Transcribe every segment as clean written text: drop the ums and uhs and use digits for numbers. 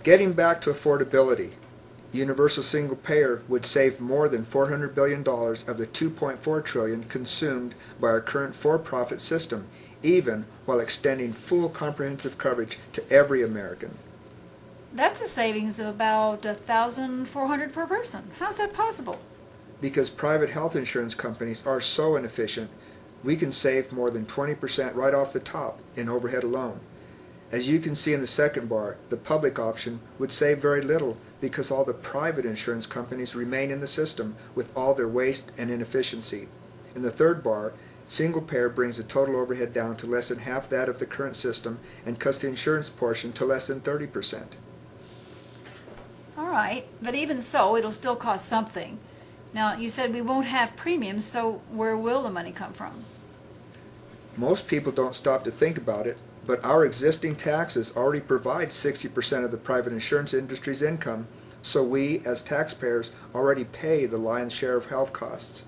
Getting back to affordability, universal single payer would save more than $400 billion of the $2.4 trillion consumed by our current for-profit system, even while extending full comprehensive coverage to every American. That's a savings of about $1,400 per person. How's that possible? Because private health insurance companies are so inefficient, we can save more than 20% right off the top in overhead alone. As you can see in the second bar, the public option would save very little because all the private insurance companies remain in the system with all their waste and inefficiency. In the third bar, single payer brings the total overhead down to less than half that of the current system and cuts the insurance portion to less than 30%. All right, but even so, it'll still cost something. Now, you said we won't have premiums, so where will the money come from? Most people don't stop to think about it, but our existing taxes already provide 60% of the private insurance industry's income, so we, as taxpayers, already pay the lion's share of health costs.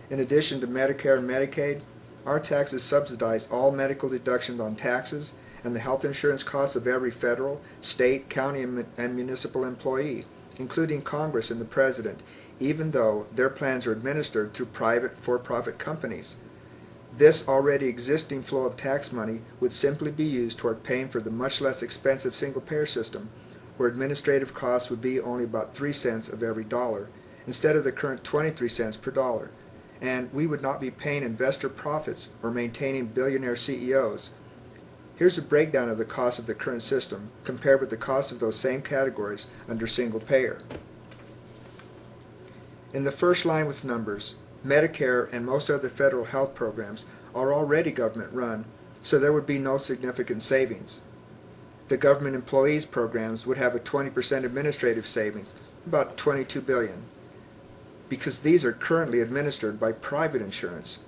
In addition to Medicare and Medicaid, our taxes subsidize all medical deductions on taxes and the health insurance costs of every federal, state, county, and municipal employee, including Congress and the President, even though their plans are administered through private for-profit companies. This already existing flow of tax money would simply be used toward paying for the much less expensive single-payer system, where administrative costs would be only about 3 cents of every dollar, instead of the current 23 cents per dollar. And we would not be paying investor profits or maintaining billionaire CEOs. Here's a breakdown of the cost of the current system compared with the cost of those same categories under single payer. In the first line with numbers, Medicare and most other federal health programs are already government run, so there would be no significant savings. The government employees programs would have a 20% administrative savings, about $22 billion, because these are currently administered by private insurance.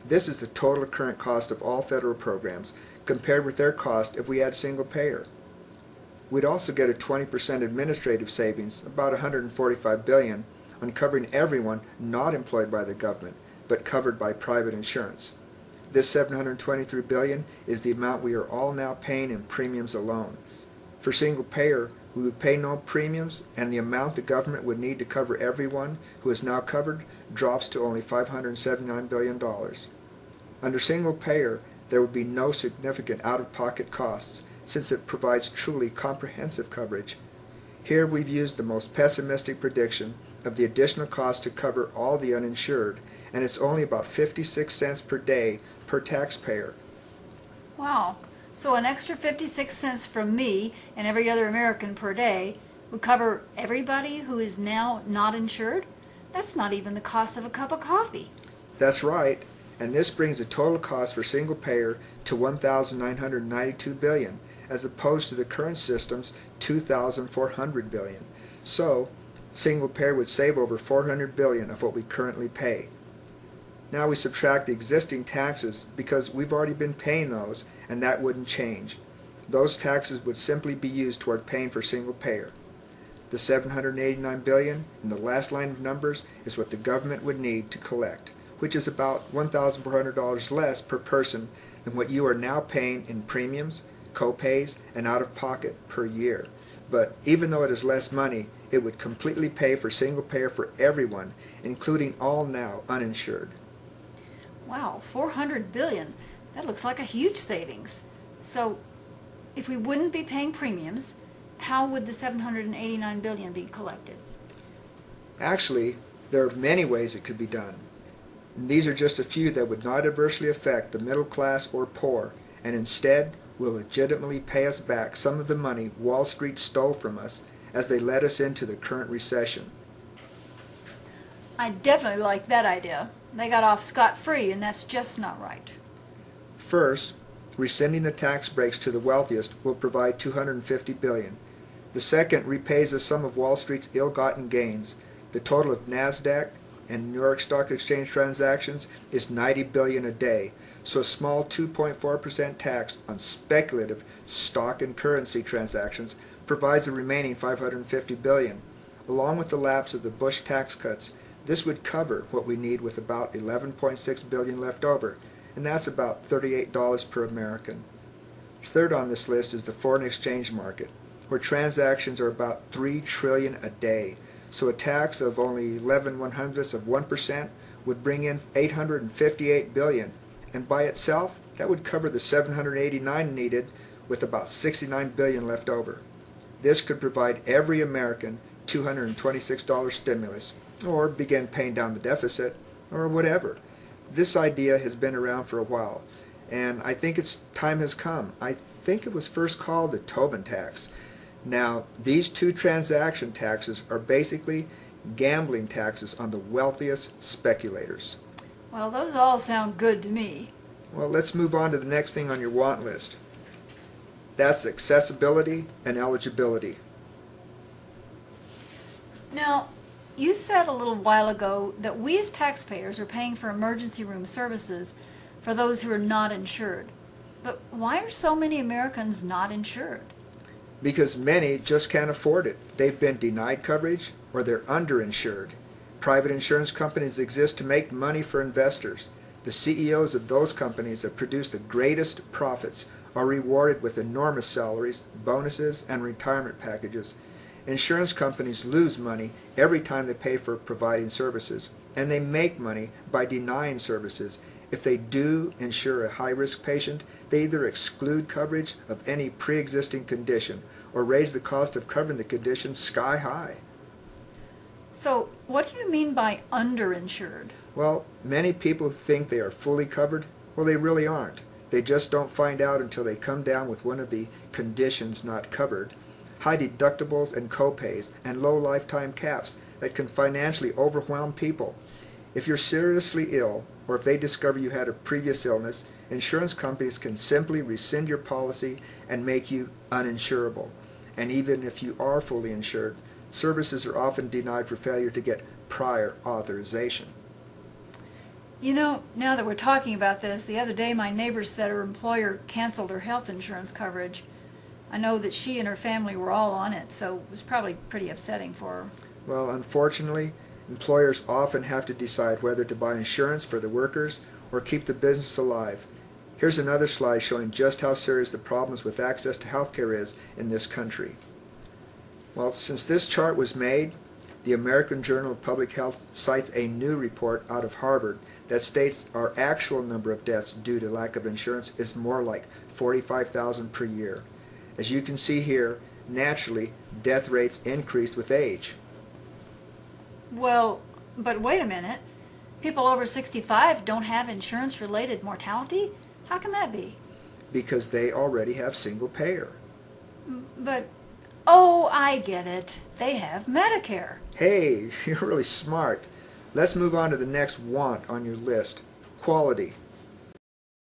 This is the total current cost of all federal programs, compared with their cost if we had single payer. We'd also get a 20% administrative savings, about $145 billion, on covering everyone not employed by the government, but covered by private insurance. This $723 billion is the amount we are all now paying in premiums alone. For single payer, we would pay no premiums, and the amount the government would need to cover everyone who is now covered drops to only $579 billion. Under single payer, there would be no significant out-of-pocket costs, since it provides truly comprehensive coverage. Here we've used the most pessimistic prediction of the additional cost to cover all the uninsured, and it's only about 56 cents per day per taxpayer. Wow, so an extra 56 cents from me and every other American per day would cover everybody who is now not insured? That's not even the cost of a cup of coffee. That's right, and this brings the total cost for single payer to $1,992 billion, as opposed to the current system's $2,400 billion. So, single payer would save over $400 billion of what we currently pay. Now we subtract the existing taxes because we've already been paying those, and that wouldn't change. Those taxes would simply be used toward paying for single payer. The $789 billion in the last line of numbers is what the government would need to collect, which is about $1,400 less per person than what you are now paying in premiums, co-pays, and out-of-pocket per year. But even though it is less money, it would completely pay for single payer for everyone, including all now uninsured. Wow, $400 billion. That looks like a huge savings. So, if we wouldn't be paying premiums, how would the $789 billion be collected? Actually, there are many ways it could be done. And these are just a few that would not adversely affect the middle class or poor, and instead will legitimately pay us back some of the money Wall Street stole from us as they led us into the current recession. I definitely like that idea. They got off scot-free, and that's just not right. First, rescinding the tax breaks to the wealthiest will provide $250 billion. The second repays us some of Wall Street's ill-gotten gains. The total of NASDAQ and New York Stock Exchange transactions is $90 billion a day, so a small 2.4% tax on speculative stock and currency transactions provides the remaining $550 billion. Along with the lapse of the Bush tax cuts, this would cover what we need with about $11.6 billion left over, and that's about $38 per American. Third on this list is the foreign exchange market. where transactions are about 3 trillion a day. So a tax of only 11/100% would bring in 858 billion, and by itself that would cover the 789 needed with about 69 billion left over. This could provide every American $226 stimulus, or begin paying down the deficit, or whatever. This idea has been around for a while, and I think its time has come. I think it was first called the Tobin tax. Now, these two transaction taxes are basically gambling taxes on the wealthiest speculators. Well, those all sound good to me. Well, let's move on to the next thing on your want list. That's accessibility and eligibility. Now, you said a little while ago that we as taxpayers are paying for emergency room services for those who are not insured. But why are so many Americans not insured? Because many just can't afford it. They've been denied coverage or they're underinsured. Private insurance companies exist to make money for investors. The CEOs of those companies that produce the greatest profits are rewarded with enormous salaries, bonuses, and retirement packages. Insurance companies lose money every time they pay for providing services, and they make money by denying services. If they do insure a high-risk patient, they either exclude coverage of any pre-existing condition or raise the cost of covering the condition sky high. So, what do you mean by underinsured? Well, many people think they are fully covered. Well, they really aren't. They just don't find out until they come down with one of the conditions not covered. High deductibles and copays and low lifetime caps that can financially overwhelm people. If you're seriously ill, or if they discover you had a previous illness, insurance companies can simply rescind your policy and make you uninsurable. And even if you are fully insured, services are often denied for failure to get prior authorization. You know, now that we're talking about this, the other day my neighbor said her employer canceled her health insurance coverage. I know that she and her family were all on it, so it was probably pretty upsetting for her. Well, unfortunately, employers often have to decide whether to buy insurance for the workers or keep the business alive. Here's another slide showing just how serious the problems with access to health care is in this country. Well, since this chart was made, the American Journal of Public Health cites a new report out of Harvard that states our actual number of deaths due to lack of insurance is more like 45,000 per year. As you can see here, naturally, death rates increased with age. Well, but wait a minute. People over 65 don't have insurance-related mortality? How can that be? Because they already have single payer. But, oh, I get it. They have Medicare. Hey, you're really smart. Let's move on to the next want on your list, quality.